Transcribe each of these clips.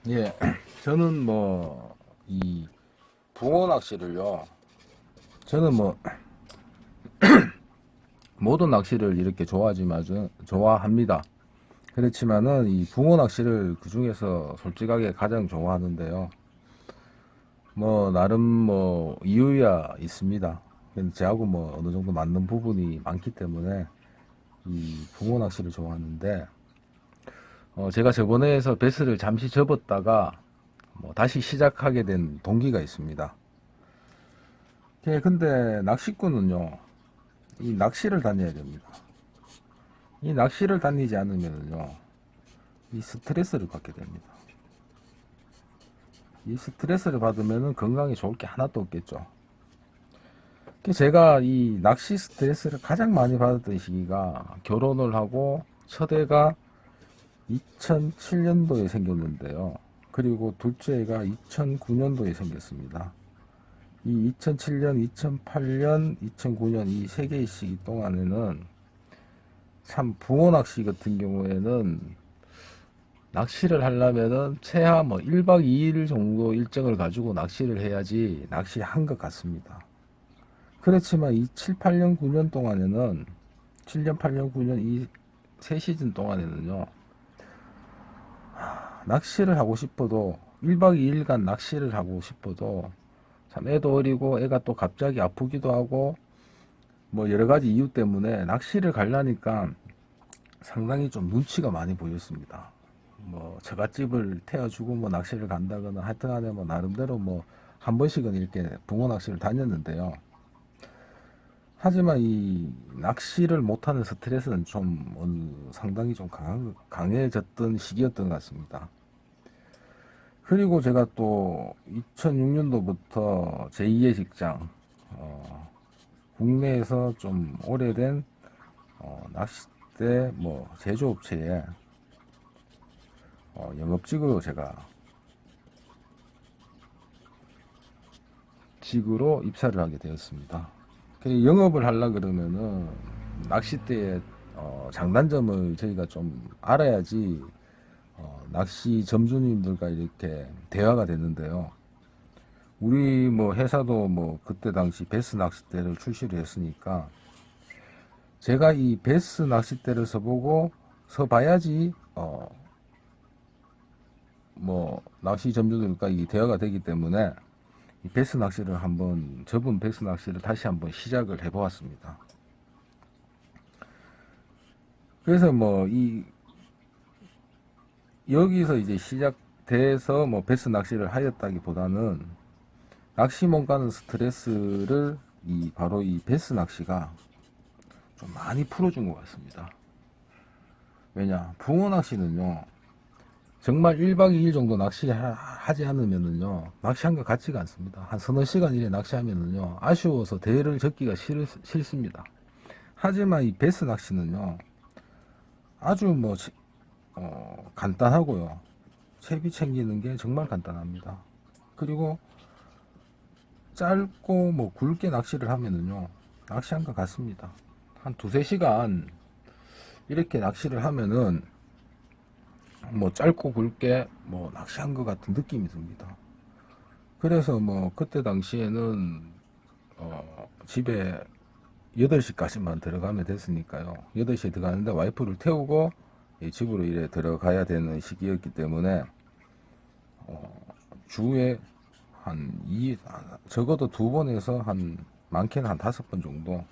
예, 저는 뭐, 이, 붕어 낚시를요, 저는 뭐, 모든 낚시를 이렇게 좋아합니다. 그렇지만은, 이 붕어 낚시를 그 중에서 솔직하게 가장 좋아하는데요. 뭐, 나름 뭐, 이유야 있습니다. 근데 저하고 뭐, 어느 정도 맞는 부분이 많기 때문에, 이 붕어 낚시를 좋아하는데, 제가 저번에 해서 배스를 잠시 접었다가, 뭐, 다시 시작하게 된 동기가 있습니다. 예, 근데 낚시꾼은요, 이 낚시를 다녀야 됩니다. 이 낚시를 다니지 않으면요, 이 스트레스를 받게 됩니다. 이 스트레스를 받으면 건강에 좋을 게 하나도 없겠죠. 제가 이 낚시 스트레스를 가장 많이 받았던 시기가 결혼을 하고 첫 애가 2007년도에 생겼는데요. 그리고 둘째 애가 2009년도에 생겼습니다. 이 2007년, 2008년, 2009년 이 세 개의 시기 동안에는 참 붕어 낚시 같은 경우에는 낚시를 하려면은 최하 뭐 1박 2일 정도 일정을 가지고 낚시를 해야지 낚시한 것 같습니다. 그렇지만 이 7, 8년, 9년 동안에는 7년, 8년, 9년 이 세 시즌 동안에는요. 낚시를 하고 싶어도 1박 2일간 낚시를 하고 싶어도 참 애도 어리고 애가 또 갑자기 아프기도 하고 뭐 여러 가지 이유 때문에 낚시를 가려니까 상당히 좀 눈치가 많이 보였습니다. 뭐 처갓집을 태워주고 뭐 낚시를 간다거나 하여튼간에 뭐 나름대로 뭐 한 번씩은 이렇게 붕어 낚시를 다녔는데요. 하지만 이 낚시를 못하는 스트레스는 좀 상당히 좀 강해졌던 시기였던 것 같습니다. 그리고 제가 또 2006년도부터 제2의 직장, 국내에서 좀 오래된 낚싯대 뭐 제조업체에 영업직으로 제가 직으로 입사를 하게 되었습니다. 영업을 하려 그러면은 낚싯대의 장단점을 저희가 좀 알아야지 낚시 점주님들과 이렇게 대화가 되는데요. 우리 뭐 회사도 뭐 그때 당시 베스 낚싯대를 출시를 했으니까 제가 이 베스 낚싯대를 써봐야지 뭐 낚시 점주들과 이 대화가 되기 때문에 이 베스 낚시를 한번 접은 베스 낚시를 다시 한번 시작을 해보았습니다. 그래서 뭐 이 여기서 이제 시작돼서 뭐 베스 낚시를 하였다기보다는 낚시 못 가는 스트레스를 바로 이 베스 낚시가 좀 많이 풀어준 것 같습니다. 왜냐 붕어 낚시는요 정말 1박 2일 정도 낚시하지 않으면은요 낚시한 것 같지가 않습니다. 한 서너 시간 이래 낚시하면은요 아쉬워서 대를 젓기가 싫습니다. 하지만 이 베스 낚시는요 아주 뭐 간단하고요. 채비 챙기는 게 정말 간단합니다. 그리고 짧고 뭐 굵게 낚시를 하면은요 낚시한 것 같습니다. 한 두세 시간 이렇게 낚시를 하면은 뭐 짧고 굵게 뭐 낚시한 것 같은 느낌이 듭니다. 그래서 뭐 그때 당시에는 집에 8시까지만 들어가면 됐으니까요. 8시에 들어가는데 와이프를 태우고 집으로 이래 들어가야 되는 시기였기 때문에 주에 적어도 2번에서 많게는 한 5번 정도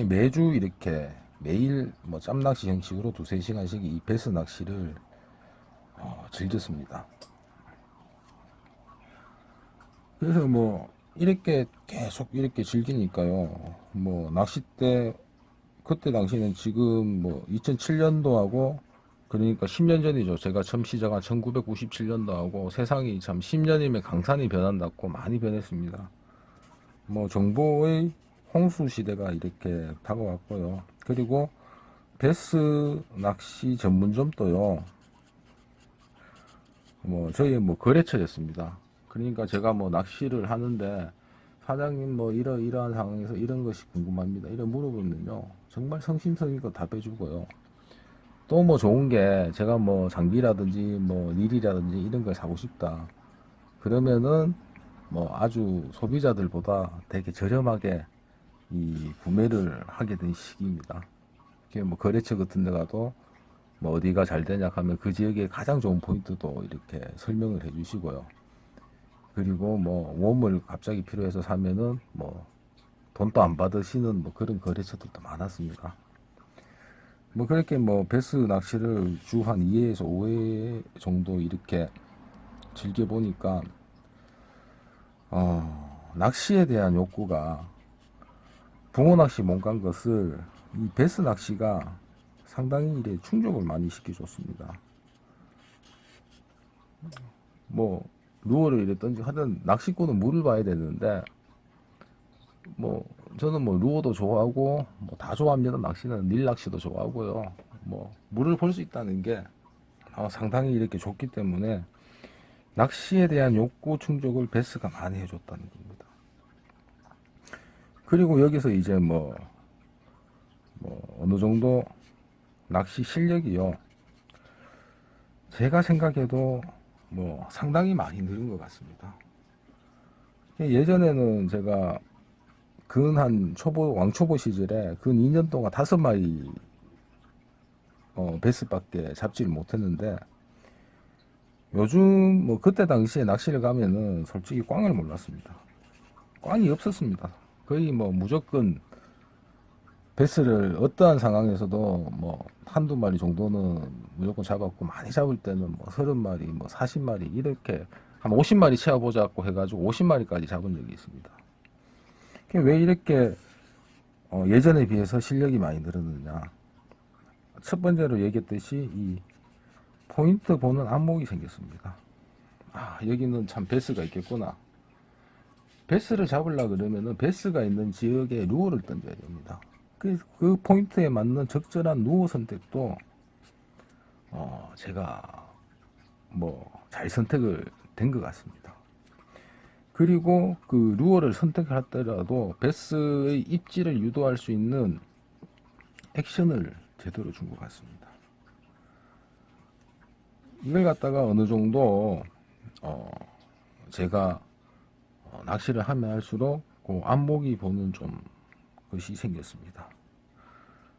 매주 이렇게 매일 뭐 짬낚시 형식으로 두세 시간씩 이 베스 낚시를 즐겼습니다. 그래서 뭐 이렇게 계속 이렇게 즐기니까요. 뭐 낚싯대 그때 당시에는 지금 뭐 2007년도하고 그러니까 10년 전이죠. 제가 처음 시작한 1997년도하고 세상이 참 10년이면 강산이 변한다고 많이 변했습니다. 뭐 정보의 홍수 시대가 이렇게 다가왔고요. 그리고 베스 낚시 전문점도요. 뭐 저희 뭐 거래처였습니다. 그러니까 제가 뭐 낚시를 하는데 사장님 뭐 이러한 상황에서 이런 것이 궁금합니다. 이런 물어보면요. 정말 성심성의껏 답해주고요. 또 뭐 좋은 게 제가 뭐 장비라든지 뭐 릴이라든지 이런 걸 사고 싶다. 그러면은 뭐 아주 소비자들보다 되게 저렴하게 이 구매를 하게 된 시기입니다. 이게 뭐 거래처 같은 데 가도 뭐 어디가 잘 되냐 하면 그 지역의 가장 좋은 포인트도 이렇게 설명을 해 주시고요. 그리고 뭐 웜을 갑자기 필요해서 사면은 뭐 돈도 안 받으시는 뭐 그런 거래처들도 많았습니다. 뭐 그렇게 뭐 베스 낚시를 주 한 2회에서 5회 정도 이렇게 즐겨 보니까 낚시에 대한 욕구가 붕어 낚시 못 간 것을 이 베스 낚시가 상당히 이래 충족을 많이 시켜줬습니다. 뭐 루어를 이래 던지 하든 낚시꾼은 물을 봐야 되는데 뭐 저는 뭐 루어도 좋아하고 뭐 다 좋아합니다. 낚시는 릴 낚시도 좋아하고요. 뭐 물을 볼 수 있다는 게 상당히 이렇게 좋기 때문에 낚시에 대한 욕구 충족을 베스가 많이 해줬다는 겁니다. 그리고 여기서 이제 뭐 어느 정도 낚시 실력이요. 제가 생각해도 뭐 상당히 많이 늘은 것 같습니다. 예전에는 제가 근 왕초보 시절에 근 2년 동안 5마리 베스밖에 잡지를 못했는데 요즘 뭐 그때 당시에 낚시를 가면은 솔직히 꽝을 몰랐습니다. 꽝이 없었습니다. 거의 뭐 무조건 베스를 어떠한 상황에서도 뭐 한두 마리 정도는 무조건 잡았고 많이 잡을 때는 뭐 30마리 뭐 40마리 이렇게 한 50마리 채워보자고 해가지고 50마리까지 잡은 적이 있습니다. 왜 이렇게 예전에 비해서 실력이 많이 늘었느냐. 첫 번째로 얘기했듯이 이 포인트 보는 안목이 생겼습니다. 여기는 참 베스가 있겠구나. 베스를 잡으려 그러면은 베스가 있는 지역에 루어를 던져야 됩니다. 그 포인트에 맞는 적절한 루어 선택도 제가 뭐 잘 선택을 된 것 같습니다. 그리고 그 루어를 선택하더라도 베스의 입질을 유도할 수 있는 액션을 제대로 준 것 같습니다. 이걸 갖다가 어느 정도 제가 낚시를 하면 할수록 그 안목이 보는 좀 것이 생겼습니다.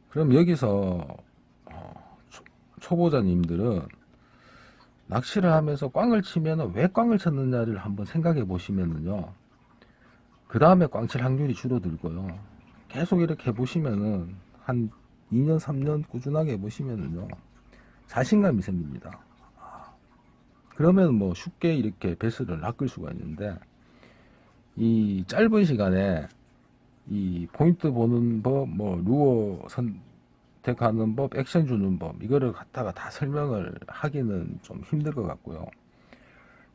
그럼 여기서 초보자님들은 낚시를 하면서 꽝을 치면 왜 꽝을 쳤느냐를 한번 생각해 보시면은요. 그 다음에 꽝칠 확률이 줄어들고요. 계속 이렇게 해보시면은 한 2년, 3년 꾸준하게 해보시면은요. 자신감이 생깁니다. 그러면 뭐 쉽게 이렇게 베스를 낚을 수가 있는데 이 짧은 시간에 이 포인트 보는 법, 뭐 루어 선택하는 법, 액션 주는 법 이거를 갖다가 다 설명을 하기는 좀 힘들 것 같고요.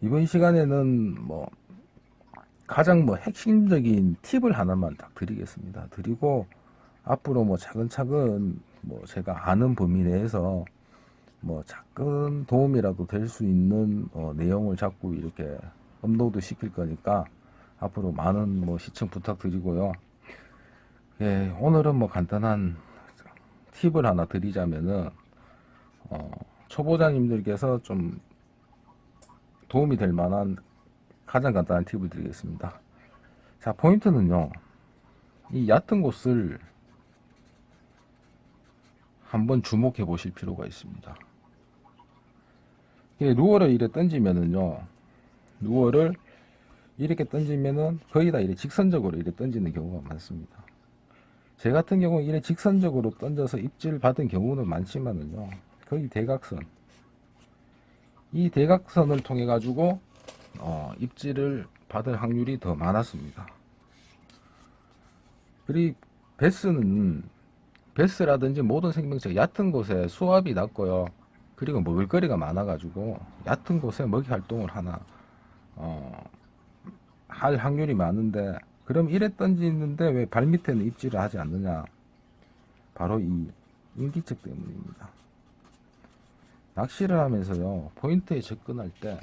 이번 시간에는 뭐 가장 뭐 핵심적인 팁을 하나만 딱 드리겠습니다. 드리고 앞으로 뭐 차근차근 뭐 제가 아는 범위 내에서 뭐 작은 도움이라도 될 수 있는 내용을 자꾸 이렇게 업로드 시킬 거니까 앞으로 많은 뭐 시청 부탁드리고요. 예, 오늘은 뭐 간단한 팁을 하나 드리자면은 초보자님들께서 좀 도움이 될 만한 가장 간단한 팁을 드리겠습니다. 자, 포인트는요. 이 얕은 곳을 한번 주목해 보실 필요가 있습니다. 루어를 이렇게 던지면은요. 루어를 이렇게 던지면은 거의 다 이렇게 직선적으로 이렇게 던지는 경우가 많습니다. 제 같은 경우는 이렇게 직선적으로 던져서 입질 받은 경우는 많지만은요. 거의 대각선. 이 대각선을 통해 가지고 입질을 받을 확률이 더 많았습니다. 그리고 베스라든지 모든 생명체 얕은 곳에 수압이 낮고요. 그리고 먹을거리가 많아가지고 얕은 곳에 먹이 활동을 하나 할 확률이 많은데 그럼 이래 던지는데 왜 발밑에는 입질을 하지 않느냐? 바로 이 인기척 때문입니다. 낚시를 하면서요 포인트에 접근할 때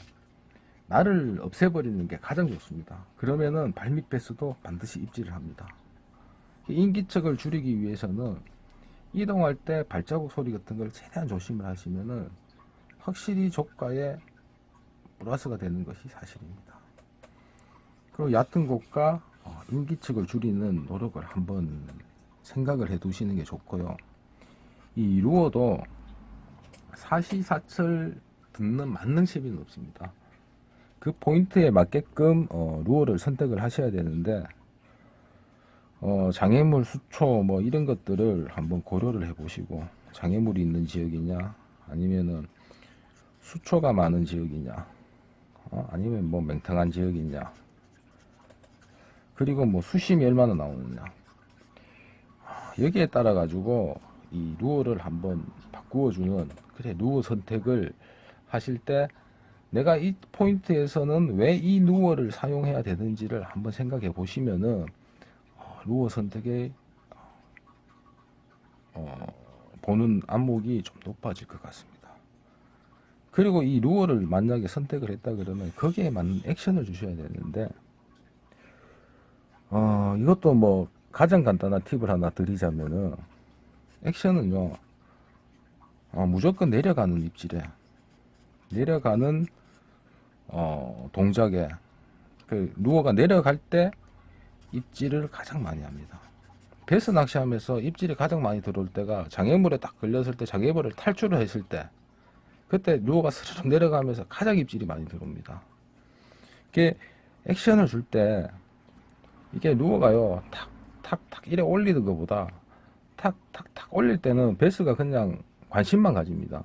날을 없애버리는 게 가장 좋습니다. 그러면은 발밑 베스도 반드시 입질을 합니다. 인기척을 줄이기 위해서는 이동할 때 발자국 소리 같은 걸 최대한 조심을 하시면은 확실히 조가에 플러스가 되는 것이 사실입니다. 그리고 얕은 곳과 인기측을 줄이는 노력을 한번 생각을 해 두시는 게 좋고요. 이 루어도 사시사철 듣는 만능 시비는 없습니다. 그 포인트에 맞게끔 루어를 선택을 하셔야 되는데 장애물 수초 뭐 이런 것들을 한번 고려를 해 보시고, 장애물이 있는 지역이냐 아니면은 수초가 많은 지역이냐 아니면 뭐 맹탕한 지역이냐, 그리고 뭐 수심이 얼마나 나오느냐, 여기에 따라 가지고 이 루어를 한번 바꾸어주는, 그래 루어 선택을 하실 때 내가 이 포인트에서는 왜 이 루어를 사용해야 되는지를 한번 생각해 보시면은 루어 선택에 보는 안목이 좀 높아질 것 같습니다. 그리고 이 루어를 만약에 선택을 했다 그러면 거기에 맞는 액션을 주셔야 되는데, 이것도 뭐 가장 간단한 팁을 하나 드리자면은, 액션은요 무조건 내려가는 입질에, 내려가는 동작에, 그 루어가 내려갈 때 입질을 가장 많이 합니다. 베스 낚시하면서 입질이 가장 많이 들어올 때가 장애물에 딱 걸렸을 때, 장애물을 탈출을 했을 때, 그때 루어가 스르륵 내려가면서 가장 입질이 많이 들어옵니다. 이게 액션을 줄 때 이게 루어가요 탁탁탁 이래 올리는 것보다 탁탁탁 올릴 때는 베스가 그냥 관심만 가집니다.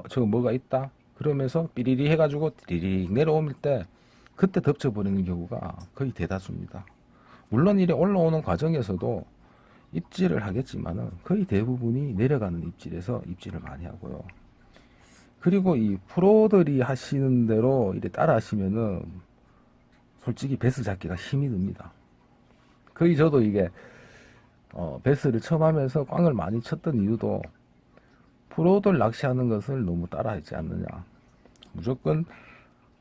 저거 뭐가 있다 그러면서 삐리리 해가지고 띠리리 내려올 때 그때 덮쳐버리는 경우가 거의 대다수입니다. 물론 이래 올라오는 과정에서도 입질을 하겠지만은 거의 대부분이 내려가는 입질에서 입질을 많이 하고요. 그리고 이 프로들이 하시는 대로 이래 따라 하시면은 솔직히 베스 잡기가 힘이 듭니다. 거의 저도 이게 베스를 처음 하면서 꽝을 많이 쳤던 이유도 프로들 낚시하는 것을 너무 따라하지 않느냐. 무조건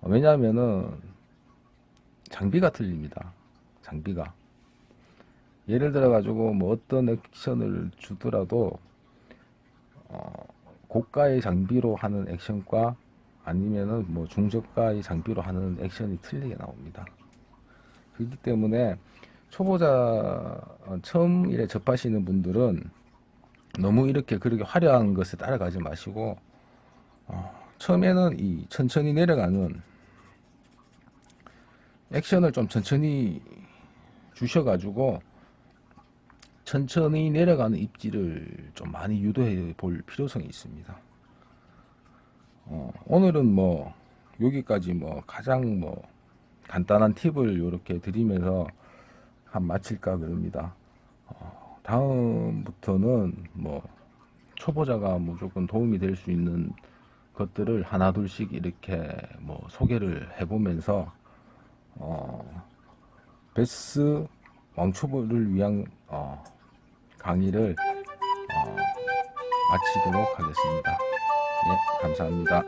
왜냐하면은 장비가 틀립니다. 장비가. 예를 들어 가지고 뭐 어떤 액션을 주더라도 고가의 장비로 하는 액션과 아니면은 뭐 중저가의 장비로 하는 액션이 틀리게 나옵니다. 그렇기 때문에 초보자 처음 이래 접하시는 분들은 너무 이렇게 그렇게 화려한 것에 따라가지 마시고 처음에는 이 천천히 내려가는 액션을 좀 천천히 주셔가지고 천천히 내려가는 입질을 좀 많이 유도해 볼 필요성이 있습니다. 오늘은 뭐 여기까지 뭐 가장 뭐 간단한 팁을 이렇게 드리면서 한 마칠까 그럽니다. 다음부터는 뭐 초보자가 무조건 도움이 될 수 있는 것들을 하나 둘씩 이렇게 뭐 소개를 해보면서 베스 왕초보를 위한 강의를 마치도록 하겠습니다. 예, 감사합니다.